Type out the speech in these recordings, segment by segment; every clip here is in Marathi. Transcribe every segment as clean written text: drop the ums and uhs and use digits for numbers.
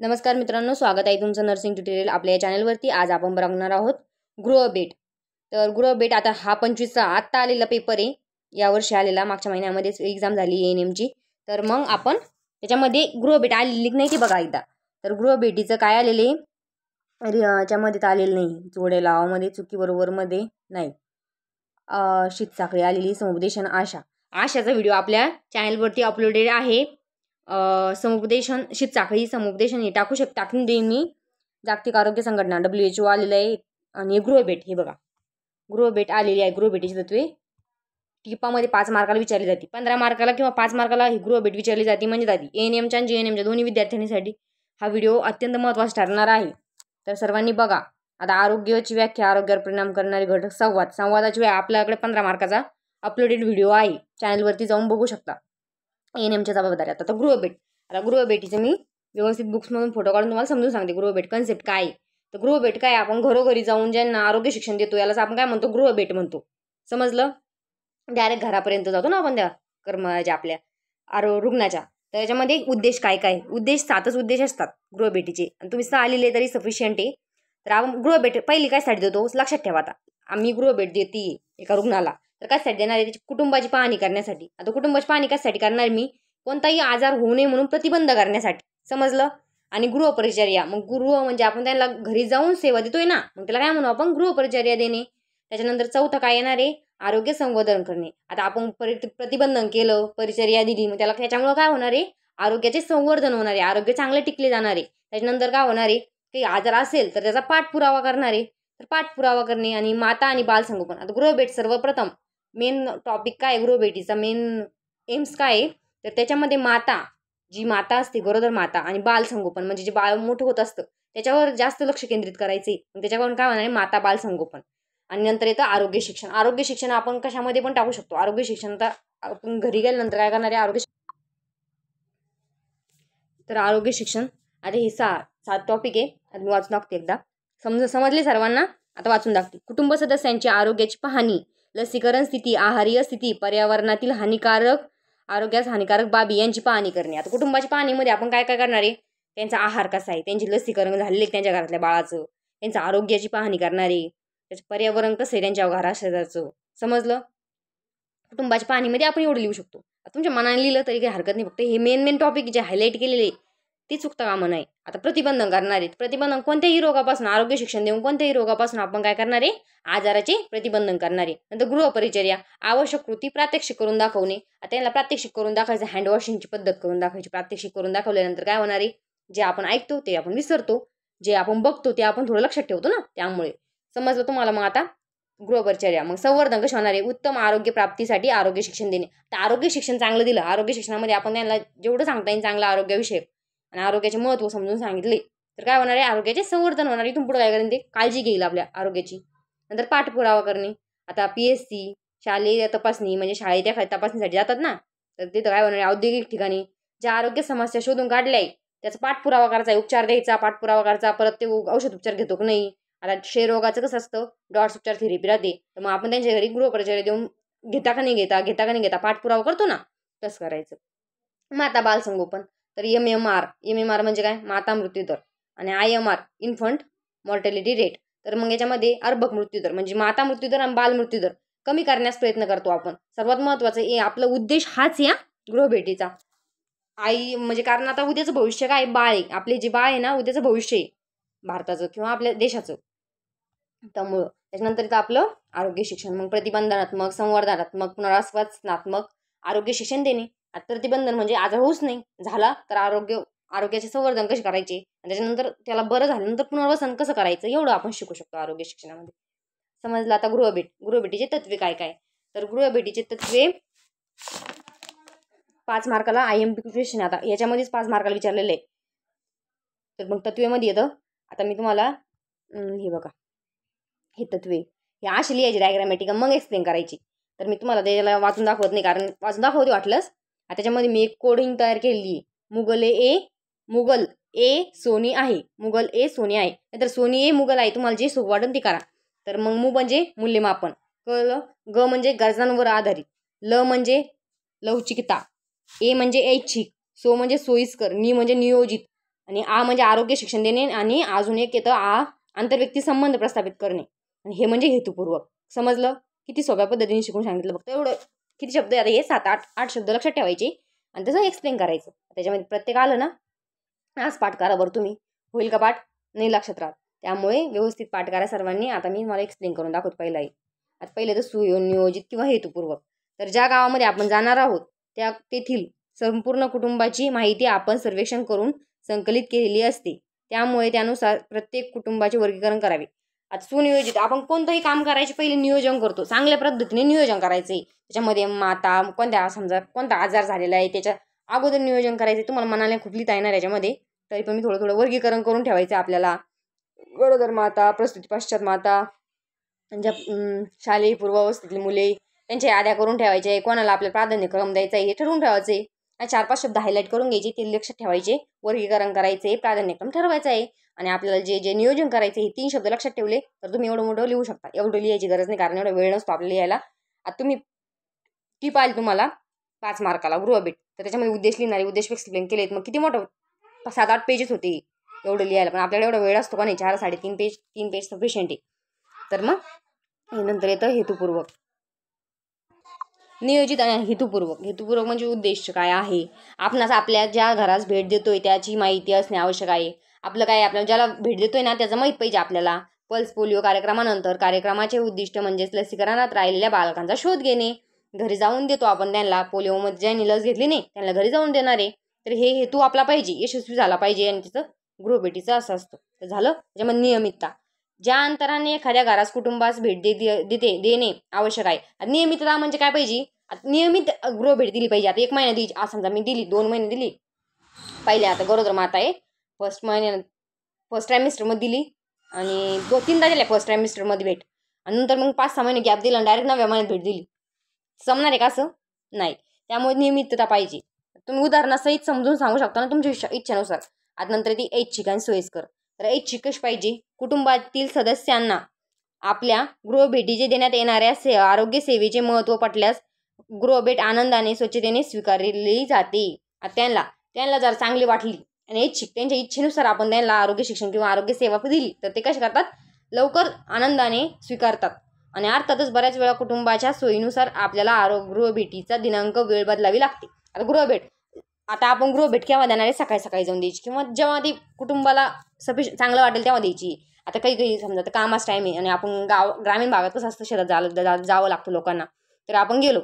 नमस्कार मित्रांनो, स्वागत आहे तुमचं नर्सिंग ट्युटोरियल आपल्या या चॅनलवरती। आज आपण बघणार आहोत गृहभेट। तर गृहभेट आता हा 25चा आत्ता आलेला पेपर आहे, यावर्षी आलेला, मागच्या महिन्यामध्येच एक्झाम झाली एएनएमची। तर मग आपण त्याच्यामध्ये गृहभेट आलेली नाही ती बघा एकदा। तर गृहभेटीचं काय आलेले याच्यामध्ये तर आलेलं नाही, जोड्या लावामध्ये चुकी बरोबर मध्ये नाही, शीतसाखळी आलेली, समुपदेशन आशाचा व्हिडिओ आपल्या चॅनलवरती अपलोडेड आहे। समुपदेशन शीतसाखळी समुपदेशन हे टाकून देईन मी। जागतिक आरोग्य संघटना WHO आलेलं आहे। आणि गृहभेट हे बघा, गृहभेट आलेली आहे। गृहभेटीची तत्वे टिपामध्ये 5 मार्काला विचारली जाते, 15 मार्काला किंवा 5 मार्काला ही गृहभेट विचारली जाते। म्हणजे जाते एएनएमच्या आणि जेएनएमच्या दोन्ही विद्यार्थ्यांसाठी हा व्हिडिओ अत्यंत महत्त्वाचा ठरणार आहे। तर सर्वांनी बघा। आता आरोग्याची व्याख्या, आरोग्यावर परिणाम करणारे घटक, संवादाची व्याख्या आपल्याकडे 15 मार्काचा अपलोडेड व्हिडिओ आहे, चॅनलवरती जाऊन बघू शकता। एएनएमच्या जबाबदारी आता गृहभेट। आता गृहभेटीचं मी व्यवस्थित बुक्समधून फोटो काढून तुम्हाला समजून सांगते गृहभेट कन्सेप्ट काय आहे। तर गृहभेट काय, आपण घरोघरी जाऊन ज्यांना आरोग्य शिक्षण देतो यालाच आपण काय म्हणतो, गृहभेट म्हणतो। समजलं? डायरेक्ट घरापर्यंत जातो ना आपण त्या कर्मचाऱ्याच्या आपल्या रुग्णाच्या। तर याच्यामध्ये उद्देश काय काय, उद्देश 7च उद्देश असतात गृहभेटीचे, आणि तुम्ही 6 लिहिले तरी सफिशियंट आहे। तर आपण गृहभेट पहिली काय साठी देतो लक्षात ठेवा। आता आम्ही गृहभेट देते एका रुग्णाला, तर कशासाठी देणार आहे, त्याची कुटुंबाची पाहणी करण्यासाठी। आता कुटुंबाची पाहणी कशासाठी करणार मी, कोणताही आजार होऊ नये म्हणून प्रतिबंध करण्यासाठी। समजलं? आणि गृहपरिचर्या, मग गृह म्हणजे आपण त्यांना घरी जाऊन सेवा देतोय ना, मग त्याला काय म्हणू आपण, गृहपरिचर्या देणे। त्याच्यानंतर चौथं काय येणार आहे, आरोग्य संवर्धन करणे। आता आपण प्रतिबंधन केलं, परिचर्या दिली, मग त्याच्यामुळे काय होणार आहे, आरोग्याचे संवर्धन होणार आहे, आरोग्य चांगले टिकले जाणार आहे। त्याच्यानंतर काय होणार आहे, काही आजार असेल तर त्याचा पाठपुरावा करणार आहे, तर पाठपुरावा करणे। आणि माता आणि बालसंगोपन। आता गृहभेट सर्वप्रथम मेन टॉपिक काय, गृहभेटीचा मेन एम्स काय आहे, तर त्याच्यामध्ये माता, जी माता असते गरोदर माता, आणि बालसंगोपन म्हणजे जे बाळ मोठं होत असतं त्याच्यावर जास्त लक्ष केंद्रित करायचे। त्याच्याकडून काय होणार आहे, माता बाल संगोपन। आणि नंतर येतं आरोग्य शिक्षण। आरोग्य शिक्षण आपण कशामध्ये पण टाकू शकतो। आरोग्य शिक्षण तर आपण घरी गेल्यानंतर काय करणार आहे, तर आरोग्य शिक्षण। आता हे 7 टॉपिक आहे, आता मी वाचून दाखते एकदा, समजले सर्वांना? आता वाचून दाखते। कुटुंब सदस्यांची आरोग्याची पाहणी, लसीकरण स्थिती, आहारीय स्थिती, पर्यावरणातील आरोग्यास हानिकारक बाबी यांची पाहणी करणे। आता कुटुंबाची पाहणीमध्ये आपण काय काय करणार आहे, त्यांचा आहार कसा आहे, त्यांची लसीकरण झालेले त्यांच्या घरातल्या बाळाचं, त्यांच्या आरोग्याची पाहणी करणार आहे, त्याचं पर्यावरण कसं आहे त्यांच्या घराशेजारचं। समजलं? कुटुंबाच्या पाहणीमध्ये आपण एवढं लिहू शकतो। तुमच्या मनाने लिहिलं तरी काही हरकत नाही, फक्त हे मेन टॉपिक जे हायलाईट केलेले ते चुकता कामा नये। आता प्रतिबंधन करणार आहेत, प्रतिबंधन कोणत्याही रोगापासून, आरोग्य शिक्षण देऊन कोणत्याही रोगापासून आपण काय करणार आहे, आजाराचे प्रतिबंधन करणार आहे। नंतर गृहपरिचर्या, आवश्यक कृती प्रात्यक्षिक करून दाखवणे। त्यांना प्रात्यक्षिक करून दाखवायचं, हँड वॉशिंगची पद्धत करून दाखवायची। प्रात्यक्षिक करून दाखवल्यानंतर काय होणार आहे, जे आपण ऐकतो ते आपण विसरतो, जे आपण बघतो ते आपण थोडं लक्षात ठेवतो ना, त्यामुळे। समजलं तुम्हाला? मग आता गृहपरिचर्या, मग संवर्धन कसे होणार आहे, उत्तम आरोग्य प्राप्तीसाठी आरोग्य शिक्षण देणे। तर आरोग्य शिक्षण चांगलं दिलं, आरोग्य शिक्षणामध्ये आपण त्यांना जेवढं सांगता येईल चांगलं आरोग्याविषयक आणि आरोग्याचे महत्त्व समजून सांगितले, तर काय होणार आहे, आरोग्याचे संवर्धन होणार आहे। इथून पुढे काय करेन, ते काळजी घेईल आपल्या आरोग्याची। नंतर पाठपुरावा करणे। आता PSC शालेय तपासणी, म्हणजे शाळेत एखाद्या तपासणीसाठी जातात ना, तर तिथं काय होणार आहे, औद्योगिक ठिकाणी ज्या आरोग्य समस्या शोधून काढल्या आहे त्याचा पाठपुरावा करायचा आहे, उपचार द्यायचा, पाठपुरावा करायचा, परत ते औषध उपचार घेतो की नाही। आता क्षयरोगाचं कसं असतं, डॉट्स उपचार थेरपी राहते, तर मग आपण त्यांच्या घरी गृहपरिचर्या देऊन घेता का नाही घेता पाठपुरावा करतो ना, तसं करायचं। माता बाल संगोपन, तर MMR म्हणजे काय, माता मृत्यूदर, आणि IMR इन्फंट मॉर्टॅलिटी रेट। तर मग याच्यामध्ये अर्भक मृत्यूदर म्हणजे माता मृत्यूदर आणि बाल मृत्यूदर कमी करण्यास प्रयत्न करतो आपण। सर्वात महत्त्वाचं आपला उद्देश हाच या गृहभेटीचा म्हणजे कारण आता उद्याचं भविष्य काय, बाळ आहे, आपले जे बाळ आहे ना, उद्याचं भविष्य आहे भारताचं किंवा आपल्या देशाचं। त्यामुळं त्याच्यानंतर येतं आपलं आरोग्य शिक्षण, मग प्रतिबंधात्मक, संवर्धनात्मक, पुनरावासनात्मक आरोग्य शिक्षण देणे। प्रतिबंधन म्हणजे आजार होऊच नाही, झाला तर आरोग्याचे संवर्धन कसे करायचे, आणि त्याच्यानंतर त्याला बरं झाल्यानंतर पुनर्वसन कसं करायचं, एवढं आपण शिकू शकतो आरोग्य शिक्षणामध्ये। समजलं? आता गृहभेटीचे तत्वे काय काय, तर गृहभेटीचे तत्वे 5 मार्काला IMP क्वेश्चन, आता याच्यामध्येच 5 मार्काला विचारलेलं आहे। तर मग तत्वेमध्ये येतं, आता मी तुम्हाला हे बघा, हे तत्वे हे अशी लिहायची डायग्रामॅटिक, मग एक्सप्लेन करायची। तर मी तुम्हाला त्याला वाचून दाखवत नाही, कारण वाचून दाखवते वाटलंच। त्याच्यामध्ये मी एक कोडिंग तयार केलेली आहे, मुगल ए सोनी आहे, मुगल ए सोनी आहे, नाहीतर सोनी ए मुगल आहे, तुम्हाला जे सोपं वाटेल ते करा। तर मग म्हणजे मूल्यमापन, कळलं? ग म्हणजे गरजांवर आधारित, ल म्हणजे लवचिकता, ए म्हणजे ऐच्छिक, सो म्हणजे सोयीस्कर, नि म्हणजे नियोजित, आणि आ म्हणजे आरोग्य शिक्षण देणे, आणि अजून एक येतं आ आंतरव्यक्ती संबंध प्रस्थापित करणे, आणि हे म्हणजे हेतुपूर्वक. समजलं? किती सोप्या पद्धतीने शिकून सांगितलं फक्त एवढं. किती शब्द आता हे 7-8 शब्द लक्षात ठेवायचे आणि तसं एक्सप्लेन करायचं. त्याच्यामध्ये प्रत्येक आलं ना, आज पाठ करा बरं तुम्ही. होईल का पाठ? नाही लक्षात राहत. त्यामुळे व्यवस्थित पाठ करा सर्वांनी. आता मी मला एक्सप्लेन करून दाखवतो पहिला एक. आता पहिले तर सुनियोजित किंवा हेतुपूर्वक. तर ज्या गावामध्ये आपण जाणार आहोत तेथील संपूर्ण कुटुंबाची माहिती आपण सर्वेक्षण करून संकलित केलेली असते. त्यामुळे त्यानुसार प्रत्येक कुटुंबाचे वर्गीकरण करावे. आता सुनियोजित, आपण कोणतंही काम करायचे पहिले नियोजन करतो. चांगल्या पद्धतीने नियोजन करायचे. त्याच्यामध्ये माता समजा कोणता आजार झालेला आहे त्याच्या अगोदर नियोजन करायचे. तुम्हाला मनाला खूप लिहिता येणार याच्यामध्ये, तरी पण मी थोडं थोडं वर्गीकरण करून ठेवायचं आपल्याला. गरोदर माता, प्रसूती पश्चात माता, ज्या शालेय पूर्वावस्थेतली मुले, त्यांच्या याद्या करून ठेवायचे. कोणाला आपल्याला प्राधान्यक्रम द्यायचा आहे हे ठरवून ठेवायचे. 4-5 शब्द हायलाईट करून घ्यायचे, ते लक्षात ठेवायचे. वर्गीकरण करायचे, प्राधान्यक्रम ठरवायचा आहे. आणि आपल्याला जे जे नियोजन करायचे हे 3 शब्द लक्षात ठेवले तर तुम्ही एवढं मोठं लिहू शकता. एवढं लिहायची गरज नाही, कारण एवढा वेळ नसतो आपल्याला लिहायला. आता तुम्ही टिप आली तुम्हाला 5 मार्काला गृहभेट, तर त्याच्यामध्ये उद्देश लिहिणारे, उद्देश एक्सप्लेन केलेत. मग किती मोठं 7-8 पेजेस होते एवढं लिहायला. पण आपल्याला एवढा वेळ असतो का नाही? 4-3.5 पेज, 3 पेज सफिशियंट आहे. तर मग नंतर येतं हेतुपूर्वक. नियोजित आणि हेतुपूर्वक. हेतुपूर्वक म्हणजे उद्देश काय आहे, आपणास आपल्या ज्या घरास भेट देतोय त्याची माहिती असणे आवश्यक आहे. आपलं काय, आपल्याला ज्याला भेट देतोय ना त्याचं माहीत पाहिजे आपल्याला. पल्स पोलिओ कार्यक्रमानंतर कार्यक्रमाचे उद्दिष्ट म्हणजेच लसीकरणात राहिलेल्या बालकांचा शोध घेणे. घरी जाऊन देतो आपण त्यांना. पोलिओमध्ये ज्यांनी लस घेतली नाही त्यांना घरी जाऊन देणार आहे. तर हे हेतू आपला पाहिजे, यशस्वी झाला पाहिजे. आणि तिचं गृहभेटीचं असं असतं. तर झालं. त्याच्यामध्ये नियमितता, ज्या अंतराने एखाद्या घरास कुटुंबास भेट देणे आवश्यक आहे. नियमितता म्हणजे काय पाहिजे, नियमित गृहभेट दिली पाहिजे. आता 1 महिना दिली, आज समजा मी दिली, 2 महिने दिली. पहिले आता गरोदर माता आहे, फर्स्ट ट्रायमिस्टरमध्ये दिली, आणि 2-3दा दिल्या फर्स्ट ट्रायमिस्टरमध्ये भेट, आणि नंतर मग 5-6 महिने गॅप दिला आणि डायरेक्ट 9व्या महिन्यात भेट दिली. जमणार आहे का असं? नाही. त्यामुळे नियमितता पाहिजे. तुम्ही उदाहरणासहित समजून सांगू शकता ना तुमच्या इच्छेनुसार. आता नंतर ती ऐच्छिक आणि सोयीस्कर. तर ऐच्छिक कशी पाहिजे, कुटुंबातील सदस्यांना आपल्या गृहभेटीचे देण्यात येणाऱ्या आरोग्य सेवेचे महत्त्व पटल्यास गृहभेट आनंदाने स्वच्छतेने स्वीकारली जाते. त्यांना जर चांगली वाटली आणि ऐच्छिक त्यांच्या इच्छेनुसार आपण त्यांना आरोग्य शिक्षण किंवा आरोग्य सेवा दिली तर ते कसे करतात, लवकर आनंदाने स्वीकारतात. आणि अर्थातच बऱ्याच वेळा कुटुंबाच्या सोयीनुसार आपल्याला गृहभेटीचा दिनांक, वेळ बदलावी लागते. आता आपण गृहभेट केव्हा देणार आहे? सकाळी सकाळी जाऊन द्यायची, किंवा जेव्हा ती कुटुंबाला चांगलं वाटेल तेव्हा द्यायची. आता काही समजा तर कामाच टाईम आहे आणि आपण ग्रामीण भागात कसं असतं, शेतात जावं लागतं लोकांना. तर आपण गेलो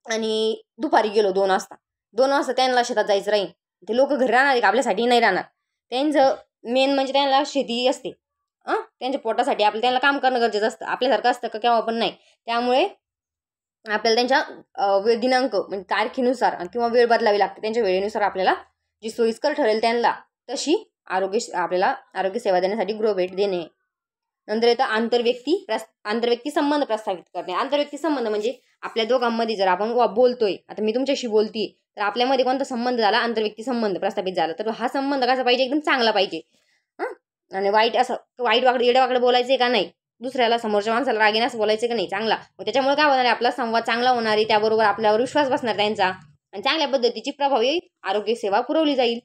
आणि दुपारी गेलो 2 वाजता त्यांना शेतात जायचं राहील. ते लोक घरी राहणार आहे का? आपल्यासाठी नाही राहणार. त्यांचं मेन म्हणजे त्यांना शेती असते. त्यांच्या पोटासाठी त्यांना काम करणं गरजेचं असतं. आपल्यासारखं असतं का? केव्हा पण नाही. त्यामुळे आपल्याला त्यांच्या दिनांक म्हणजे तारखेनुसार किंवा वेळ बदलावी लागते. त्यांच्या वेळेनुसार आपल्याला जी सोयीस्कर ठरेल त्यांना तशी आपल्याला आरोग्य सेवा देण्यासाठी गृहभेट देणे. नंतर येतं आंतरव्यक्ती संबंध प्रस्थापित करणे. आंतरव्यक्ती संबंध म्हणजे आपल्या दोघांमध्ये जर आपण बोलतोय, आता मी तुमच्याशी बोलतीये, तर आपल्यामध्ये कोणता संबंध झाला? आंतरव्यक्ती संबंध प्रस्थापित झाला. तर हा संबंध कसा पाहिजे? एकदम चांगला पाहिजे. आणि वाईट वाकडं येड्यावाकडं बोलायचं का नाही? दुसऱ्याला, समोरच्या माणसाला रागीने असं बोलायचं का नाही? चांगला. मग त्याच्यामुळे काय होणार आहे? आपला संवाद चांगला होणार आहे. त्याबरोबर आपल्यावर विश्वास बसणार त्यांचा, आणि चांगल्या पद्धतीची प्रभावी आरोग्य सेवा पुरवली जाईल.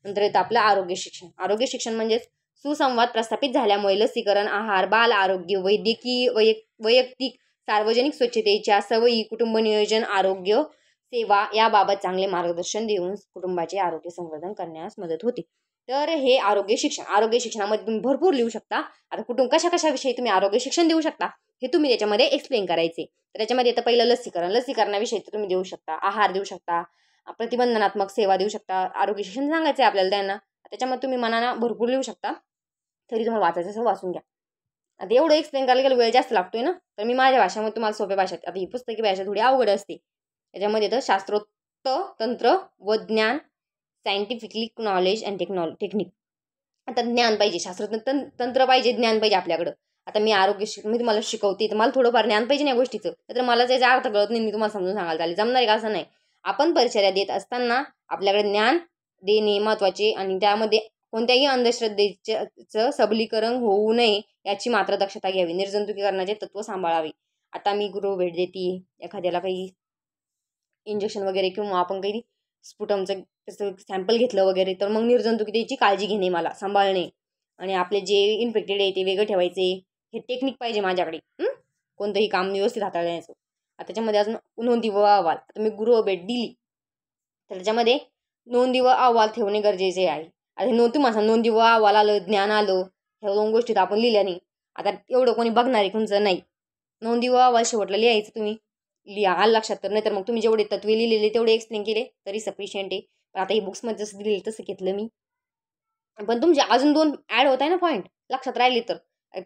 नंतर येतं आपलं आरोग्य शिक्षण. आरोग्य शिक्षण म्हणजे सुसंवाद प्रस्थापित झाल्यामुळे लसीकरण, आहार, बाल आरोग्य, वैयक्तिक सार्वजनिक स्वच्छतेच्या सवयी, कुटुंब नियोजन, आरोग्य सेवा याबाबत चांगले मार्गदर्शन देऊन कुटुंबाचे आरोग्य संवर्धन करण्यास मदत होते. तर हे आरोग्य शिक्षण. आरोग्य शिक्षणामध्ये तुम्ही भरपूर लिहू शकता. आता कशाविषयी तुम्ही आरोग्य शिक्षण देऊ शकता हे तुम्ही त्याच्यामध्ये एक्सप्लेन करायचे. तर त्याच्यामध्ये येतं पहिलं लसीकरणाविषयी तुम्ही देऊ शकता, आहार देऊ शकता, प्रतिबंधनात्मक सेवा देऊ शकता. आरोग्य शिक्षण सांगायचं आहे आपल्याला त्यांना. त्याच्यामध्ये तुम्ही मनानं भरपूर लिहू शकता. तरी तुम्हाला वाचायचं असं वाचून घ्या. आता एवढं एक्सप्लेन करायला गेलं वेळ जास्त लागतोय ना, तर मी माझ्या भाषेमध्ये तुम्हाला सोप्या भाषेत. आता ही पुस्तकी भाषा थोडी अवघड असते. त्याच्यामध्ये येतं शास्त्रोक्त तंत्र व ज्ञान, सायंटिफिकली नॉलेज अँड टेक्निक. आता ज्ञान पाहिजे, शास्त्र तंत्र पाहिजे, ज्ञान पाहिजे आपल्याकडं. आता मी मी तुम्हाला शिकवते तर मला थोडंफार ज्ञान पाहिजे ना या गोष्टीचं. तर मला त्याचा अर्थ कळत नाही, मी तुम्हाला समजून सांगायला चालेल, जमणार आहे का? असं नाही. आपण परिचर्या देत असताना आपल्याकडे ज्ञान देणे महत्त्वाचे, आणि त्यामध्ये कोणत्याही अंधश्रद्धेचं सबलीकरण होऊ नये याची मात्र दक्षता घ्यावी. निर्जंतुकीकरणाचे तत्व सांभाळावे. आता मी गृहभेट देते, एखाद्याला काही इंजेक्शन वगैरे किंवा आपण काही स्फुटमचं त्याचं सॅम्पल घेतलं वगैरे, तर मग निर्जंतुकीची काळजी घेणे, मला सांभाळणे आणि आपले जे इन्फेक्टेड आहे ते वेगळं ठेवायचे, हे टेक्निक पाहिजे माझ्याकडे. कोणतंही काम व्यवस्थित हाताळण्याचं. आता त्याच्यामध्ये अजून नोंदी व अहवाल. आता मी गृहभेट दिली तर त्याच्यामध्ये नोंदी व अहवाल ठेवणे गरजेचे आहे. आता हे तुम्हाला नोंदी व अहवाल आलं, ज्ञान आलं, ह्या 2 गोष्टी तर आपण लिहिल्या नाही. आता एवढं कोणी बघणार आहे तुमचं नाही. नोंदी व अहवाल शेवटला लिहायचं तुम्ही. लिहा आलं लक्षात तर, नाही तर मग तुम्ही जेवढे तत्वे लिहिलेले तेवढे एक्सप्लेन केले तरी सफिशियंट आहे. पण आता ही बुक्समध्ये जसं दिलेलं तसं घेतलं मी. पण तुमचे अजून 2 ॲड होत आहे ना पॉईंट, लक्षात राहिले तर.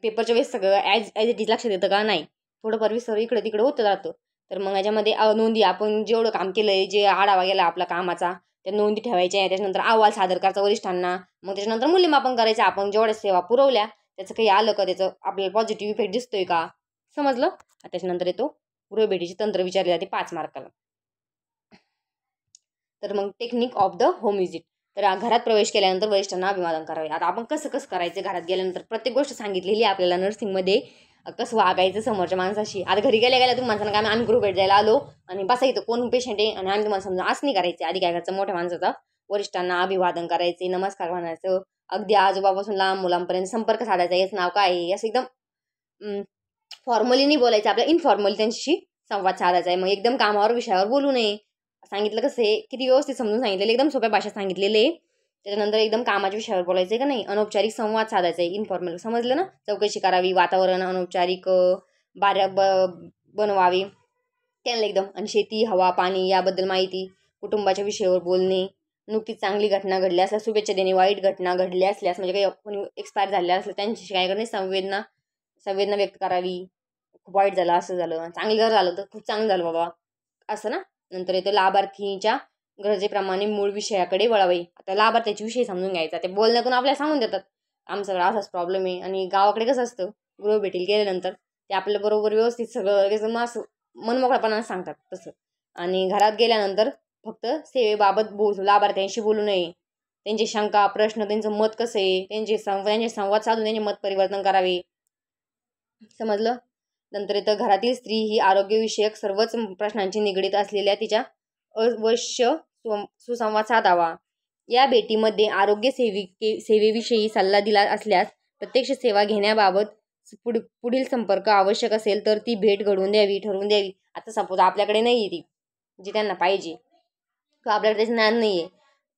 पेपरच्या वेळेस सगळं ॲज इट इज लक्षात येतं का नाही, थोडंफार विसर इकडं तिकडं होतं राहतं. तर मग याच्यामध्ये नोंदी, आपण जेवढं काम केलं आहे, जे आढावा गेला आपला कामाचा, त्या नोंदी ठेवायच्या आहे. त्याच्यानंतर अहवाल सादर करायचा वरिष्ठांना. मग त्याच्यानंतर मूल्यमापन करायचं, आपण जेवढ्या सेवा पुरवल्या त्याचं काही आलं का, त्याचं आपल्याला पॉझिटिव्ह इफेक्ट दिसतोय का, समजलं. त्याच्यानंतर येतो गृहभेटीचे तंत्र विचारले जाते 5 मार्काला. तर मग technique of the home visit. तर घरात प्रवेश केल्यानंतर वरिष्ठांना अभिवादन करावे. आता आपण कसं करायचं घरात गेल्यानंतर, प्रत्येक गोष्ट सांगितलेली आहे आपल्याला नर्सिंगमध्ये, कसं वागायचं समोरच्या माणसाशी. आता घरी गेल्या तुम्ही माणसांना काय, आम्ही गृहभेट द्यायला आलो आणि बसायचं कोण पेशंट आहे आणि आम्ही तुम्हाला समजा असं नाही करायचं. आधी काय करायचं, मोठ्या माणसाचा वरिष्ठांना अभिवादन करायचे, नमस्कार म्हणायचं. अगदी आजोबापासून लहान मुलांपर्यंत संपर्क साधायचा. याचं नाव काय आहे, असं एकदम फॉर्मली नाही बोलायचं, आपल्या इनफॉर्मली त्यांच्याशी संवाद साधायचा आहे. मग एकदम कामावर विषयावर बोलू नये. सांगितलं कसं आहे, किती व्यवस्थित समजून सांगितलेलं, एकदम सोप्या भाषेत सांगितलेले. त्याच्यानंतर एकदम कामाच्या विषयावर बोलायचं आहे का नाही, अनौपचारिक संवाद साधायचा आहे, इन्फॉर्मल, समजलं ना. चौकशी करावी, वातावरण अनौपचारिक बनवावे त्यांना एकदम. आणि शेती, हवा, पाणी याबद्दल माहिती, कुटुंबाच्या विषयावर बोलणे, नुकतीच चांगली घटना घडली असल्यास शुभेच्छा देणे, वाईट घटना घडली असल्यास म्हणजे काही कोणी एक्सपायर झाले असलं त्यांच्याशी काय करणे, संवेदना व्यक्त करावी. खूप वाईट झालं, असं झालं, चांगलं जर झालं तर खूप चांगलं झालं बाबा, असं ना. नंतर येतं लाभार्थीच्या गरजेप्रमाणे मूळ विषयाकडे वळावे. आता लाभार्थ्याचे विषय समजून घ्यायचा, ते बोलण्यातून आपल्याला सांगून देतात आमच्याकडे असाच प्रॉब्लेम आहे. आणि गावाकडे कसं असतं, गृहभेटीला गेल्यानंतर ते आपल्याबरोबर व्यवस्थित सगळं असं मनमोकळ्यापणाने सांगतात तसं. आणि घरात गेल्यानंतर फक्त सेवेबाबत लाभार्थ्यांशी बोलू नये. त्यांची शंका, प्रश्न, त्यांचं मत कसं आहे, त्यांचे संवाद साधून त्यांचे मत परिवर्तन करावे, समजलं. नंतर येतं घरातील स्त्री ही आरोग्यविषयक सर्वच प्रश्नांची निगडीत असलेल्या तिच्या अवश्य सुसंवाद साधावा. या भेटीमध्ये आरोग्य सेवेविषयी सल्ला दिला असल्यास प्रत्यक्ष सेवा घेण्याबाबत पुढील संपर्क आवश्यक असेल तर ती भेट ठरवून द्यावी. आता सपोज आपल्याकडे नाही आहे ती जी त्यांना पाहिजे, किंवा आपल्याकडे त्याचं ज्ञान नाही आहे,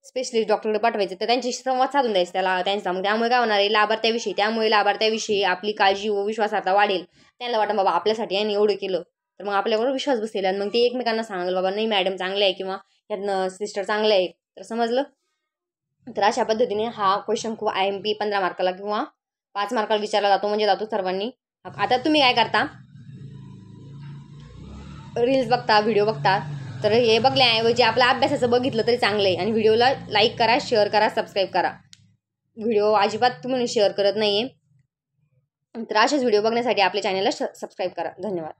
स्पेशलिस्ट डॉक्टरकडे पाठवायचं, तर त्यांच्याशी संवाद साधून द्यायचं त्यांचा. मग त्यामुळे काय होणार आहे, लाभार्थ्याविषयी आपली काळजी व विश्वासार्हता वाढेल. त्यांना वाटतं बाबा आपल्यासाठी यांनी एवढं केलं, तर मग आपल्यावर विश्वास बसेल आणि मग ते एकमेकांना सांगेल बाबा नाही मॅडम चांगलं आहे, किंवा यातनं सिस्टर चांगलं आहे. तर समजलं. तर अशा पद्धतीने हा क्वेश्चन खूप IMP 15 मार्काला किंवा 5 मार्काला विचारला जातो सर्वांनी. आता तुम्ही काय करता, रील्स बघता, व्हिडिओ बघता, तर हे बघण्याऐवजी आपल्या अभ्यासाचं बघितलं तरी चांगलं आहे. आणि व्हिडिओला लाईक करा, शेअर करा, सबस्क्राईब करा. व्हिडिओ अजिबात तुम्ही शेअर करत नाही आहे, तर असेच व्हिडिओ बघण्यासाठी आपल्या चॅनलला सबस्क्राईब करा. धन्यवाद.